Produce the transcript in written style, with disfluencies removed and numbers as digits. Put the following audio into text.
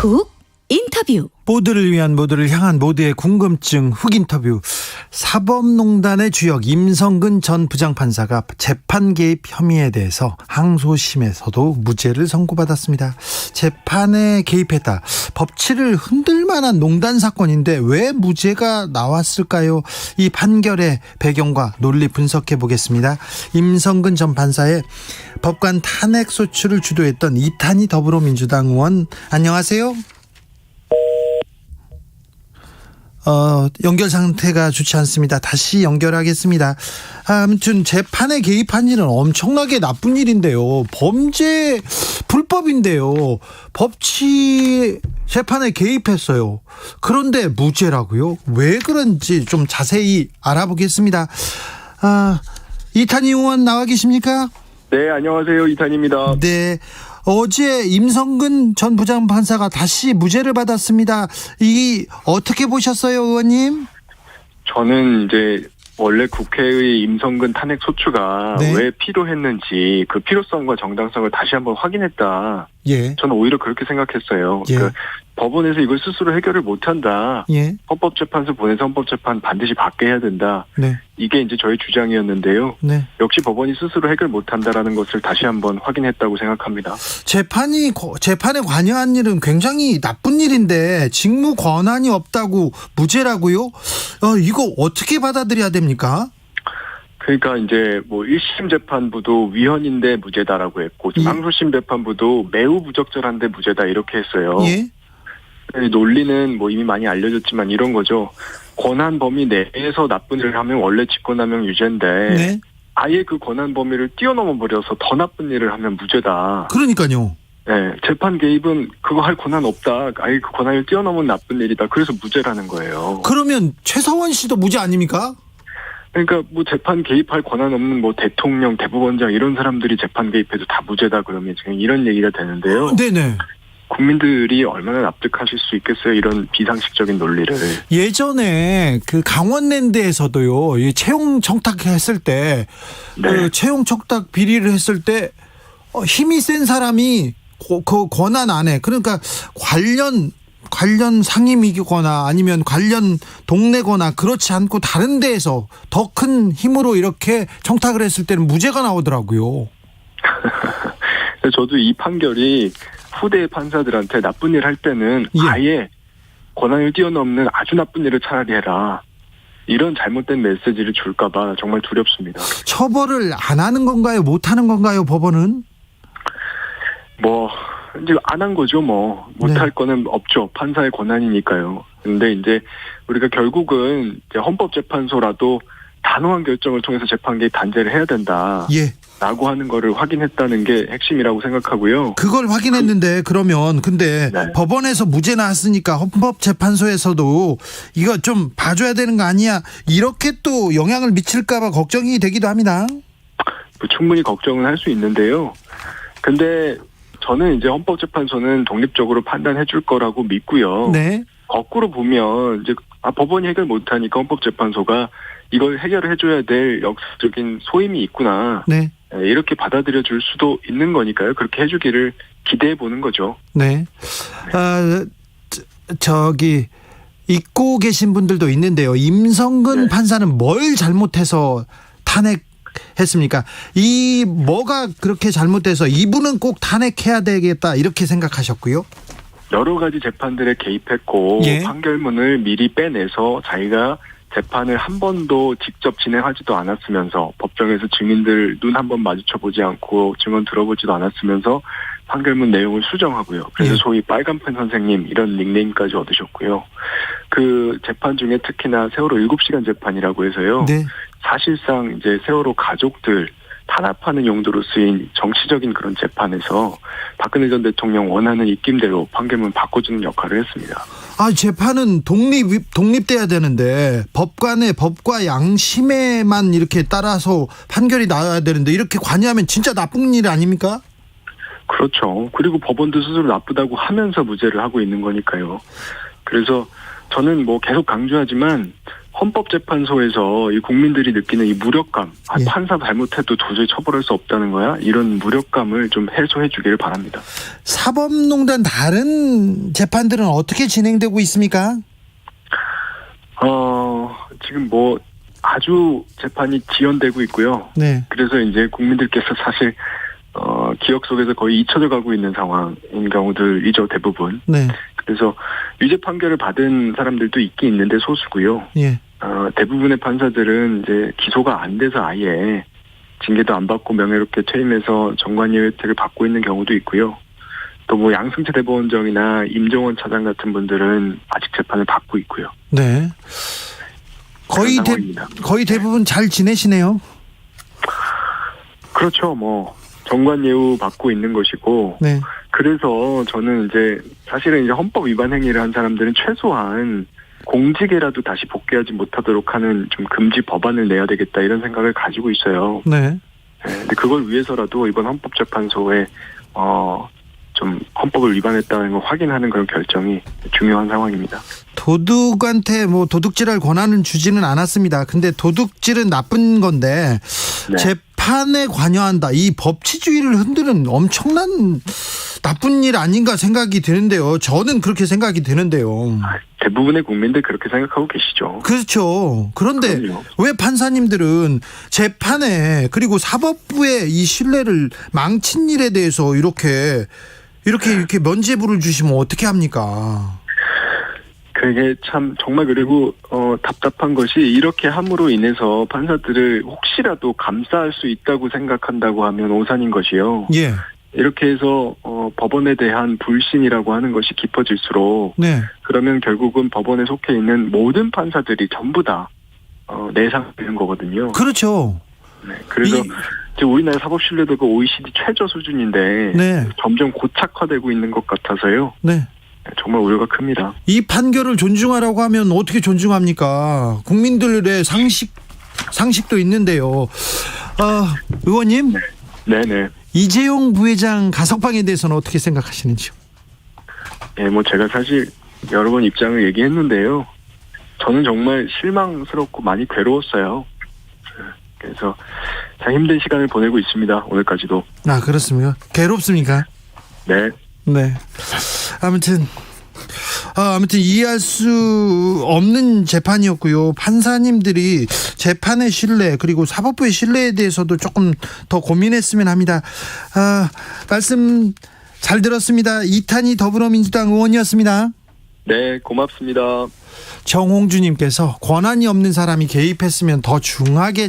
훅 인터뷰. 모두를 위한, 모두를 향한, 모두의 궁금증 훅 인터뷰. 사법농단의 주역 임성근 전 부장판사가 재판 개입 혐의에 대해서 항소심에서도 무죄를 선고받았습니다. 재판에 개입했다, 법치를 흔들 만한 농단 사건인데 왜 무죄가 나왔을까요? 이 판결의 배경과 논리 분석해 보겠습니다. 임성근 전 판사의 법관 탄핵 소추를 주도했던 이탄희 더불어민주당 의원, 안녕하세요. 연결 상태가 좋지 않습니다. 다시 연결하겠습니다. 아무튼 재판에 개입한 일은 엄청나게 나쁜 일인데요. 범죄, 불법인데요. 법치 재판에 개입했어요. 그런데 무죄라고요? 왜 그런지 좀 자세히 알아보겠습니다. 이탄희 의원 나와 계십니까? 네, 안녕하세요. 이탄희입니다. 네. 어제 임성근 전 부장판사가 다시 무죄를 받았습니다. 이 어떻게 보셨어요, 의원님? 저는 이제 원래 국회의 임성근 탄핵 소추가 네. 왜 필요했는지 그 필요성과 정당성을 다시 한번 확인했다. 예. 저는 오히려 그렇게 생각했어요. 예. 그러니까 법원에서 이걸 스스로 해결을 못한다. 예. 헌법재판소 보내서 헌법재판 반드시 받게 해야 된다. 네. 이게 이제 저의 주장이었는데요. 네. 역시 법원이 스스로 해결 못한다라는 것을 다시 한번 확인했다고 생각합니다. 재판에 관여한 일은 굉장히 나쁜 일인데 직무 권한이 없다고 무죄라고요? 이거 어떻게 받아들여야 됩니까? 그러니까 이제 뭐 1심 재판부도 위헌인데 무죄다라고 했고 예. 항소심 재판부도 매우 부적절한데 무죄다 이렇게 했어요. 예. 논리는 뭐 이미 많이 알려졌지만 이런 거죠. 권한 범위 내에서 나쁜 일을 하면 원래 직권남용 유죄인데 네. 아예 그 권한 범위를 뛰어넘어 버려서 더 나쁜 일을 하면 무죄다. 그러니까요. 네, 재판 개입은 그거 할 권한 없다. 아예 그 권한을 뛰어넘은 나쁜 일이다. 그래서 무죄라는 거예요. 그러면 최서원 씨도 무죄 아닙니까? 그러니까 뭐 재판 개입할 권한 없는 뭐 대통령, 대법원장 이런 사람들이 재판 개입해도 다 무죄다 그러면 지금 이런 얘기가 되는데요. 네네. 국민들이 얼마나 납득하실 수 있겠어요, 이런 비상식적인 논리를. 예전에 그 강원랜드에서도요, 이 채용 청탁했을 때, 네. 그 채용 청탁 비리를 했을 때 힘이 센 사람이 그 권한 안에, 그러니까 관련 상임이거나 아니면 관련 동네거나 그렇지 않고 다른 데에서 더 큰 힘으로 이렇게 청탁을 했을 때는 무죄가 나오더라고요. 저도 이 판결이 후대 판사들한테 나쁜 일 할 때는 예. 아예 권한을 뛰어넘는 아주 나쁜 일을 차라리 해라. 이런 잘못된 메시지를 줄까봐 정말 두렵습니다. 처벌을 안 하는 건가요? 못 하는 건가요, 법원은? 뭐 이제 안 한 거죠, 뭐. 못할 네. 거는 없죠. 판사의 권한이니까요. 근데 이제 우리가 결국은 이제 헌법재판소라도 단호한 결정을 통해서 재판 개입 단죄를 해야 된다. 예. 라고 하는 거를 확인했다는 게 핵심이라고 생각하고요. 그걸 확인했는데 그러면 근데 네. 법원에서 무죄 나왔으니까 헌법재판소에서도 이거 좀 봐줘야 되는 거 아니야? 이렇게 또 영향을 미칠까 봐 걱정이 되기도 합니다. 충분히 걱정은 할 수 있는데요. 근데 저는 이제 헌법재판소는 독립적으로 판단해 줄 거라고 믿고요. 네. 거꾸로 보면 이제 법원이 해결 못하니까 헌법재판소가 이걸 해결을 해줘야 될 역사적인 소임이 있구나. 네. 이렇게 받아들여 줄 수도 있는 거니까요. 그렇게 해주기를 기대해 보는 거죠. 네. 저기 잊고 계신 분들도 있는데요. 임성근 네. 판사는 뭘 잘못해서 탄핵했습니까? 뭐가 그렇게 잘못돼서 이분은 꼭 탄핵해야 되겠다 이렇게 생각하셨고요. 여러 가지 재판들에 개입했고 예. 판결문을 미리 빼내서 자기가 재판을 한 번도 직접 진행하지도 않았으면서 법정에서 증인들 눈 한 번 마주쳐보지 않고 증언 들어보지도 않았으면서 판결문 내용을 수정하고요. 그래서 예. 소위 빨간펜 선생님 이런 닉네임까지 얻으셨고요. 그 재판 중에 특히나 세월호 7시간 재판이라고 해서요. 네. 사실상 이제 세월호 가족들 탄압하는 용도로 쓰인 정치적인 그런 재판에서 박근혜 전 대통령 원하는 입김대로 판결문 바꿔주는 역할을 했습니다. 재판은 독립돼야 되는데 법관의 법과 양심에만 이렇게 따라서 판결이 나와야 되는데 이렇게 관여하면 진짜 나쁜 일 아닙니까? 그렇죠. 그리고 법원도 스스로 나쁘다고 하면서 무죄를 하고 있는 거니까요. 그래서 저는 뭐 계속 강조하지만 헌법재판소에서 이 국민들이 느끼는 이 무력감, 예. 판사 잘못해도 도저히 처벌할 수 없다는 거야, 이런 무력감을 좀 해소해 주기를 바랍니다. 사법농단 다른 재판들은 어떻게 진행되고 있습니까? 지금 뭐 아주 재판이 지연되고 있고요. 네. 그래서 이제 국민들께서 사실 기억 속에서 거의 잊혀져 가고 있는 상황인 경우들이죠, 대부분. 네. 그래서 유죄 판결을 받은 사람들도 있긴 있는데 소수고요. 예. 대부분의 판사들은 이제 기소가 안 돼서 아예 징계도 안 받고 명예롭게 퇴임해서 정관예우 혜택을 받고 있는 경우도 있고요. 또 뭐 양승태 대법원장이나 임종원 차장 같은 분들은 아직 재판을 받고 있고요. 네. 상황입니다. 거의 대부분 잘 지내시네요. 그렇죠. 뭐 정관예우 받고 있는 것이고. 네. 그래서 저는 이제 사실은 이제 헌법 위반 행위를 한 사람들은 최소한 공직에라도 다시 복귀하지 못하도록 하는 좀 금지 법안을 내야 되겠다, 이런 생각을 가지고 있어요. 네. 근데 그걸 위해서라도 이번 헌법재판소에 좀 헌법을 위반했다는 걸 확인하는 그런 결정이 중요한 상황입니다. 도둑한테 뭐 도둑질할 권한은 주지는 않았습니다. 근데 도둑질은 나쁜 건데 네. 재판에 관여한다, 이 법치주의를 흔드는 엄청난 나쁜 일 아닌가 생각이 드는데요. 저는 그렇게 생각이 드는데요. 대부분의 국민들 그렇게 생각하고 계시죠. 그렇죠. 그런데 그럼요. 왜 판사님들은 재판에, 그리고 사법부의 이 신뢰를 망친 일에 대해서 이렇게 면죄부를 주시면 어떻게 합니까? 그게 참 정말, 그리고 답답한 것이, 이렇게 함으로 인해서 판사들을 혹시라도 감싸할 수 있다고 생각한다고 하면 오산인 것이요. 예. 이렇게 해서 법원에 대한 불신이라고 하는 것이 깊어질수록, 네. 그러면 결국은 법원에 속해 있는 모든 판사들이 전부 다 내상되는 거거든요. 그렇죠. 네, 그래서 이제 우리나라 사법 신뢰도가 OECD 최저 수준인데 네. 점점 고착화되고 있는 것 같아서요. 네. 정말 우려가 큽니다. 이 판결을 존중하라고 하면 어떻게 존중합니까? 국민들의 상식도 있는데요. 의원님, 네네. 이재용 부회장 가석방에 대해서는 어떻게 생각하시는지요? 예, 뭐 제가 사실 여러 번 입장을 얘기했는데요. 저는 정말 실망스럽고 많이 괴로웠어요. 그래서 참 힘든 시간을 보내고 있습니다, 오늘까지도. 그렇습니까? 괴롭습니까? 네. 네. 아무튼 이해할 수 없는 재판이었고요. 판사님들이 재판의 신뢰, 그리고 사법부의 신뢰에 대해서도 조금 더 고민했으면 합니다. 말씀 잘 들었습니다. 이탄희 더불어민주당 의원이었습니다. 네, 고맙습니다. 정홍주님께서 권한이 없는 사람이 개입했으면 더 중하게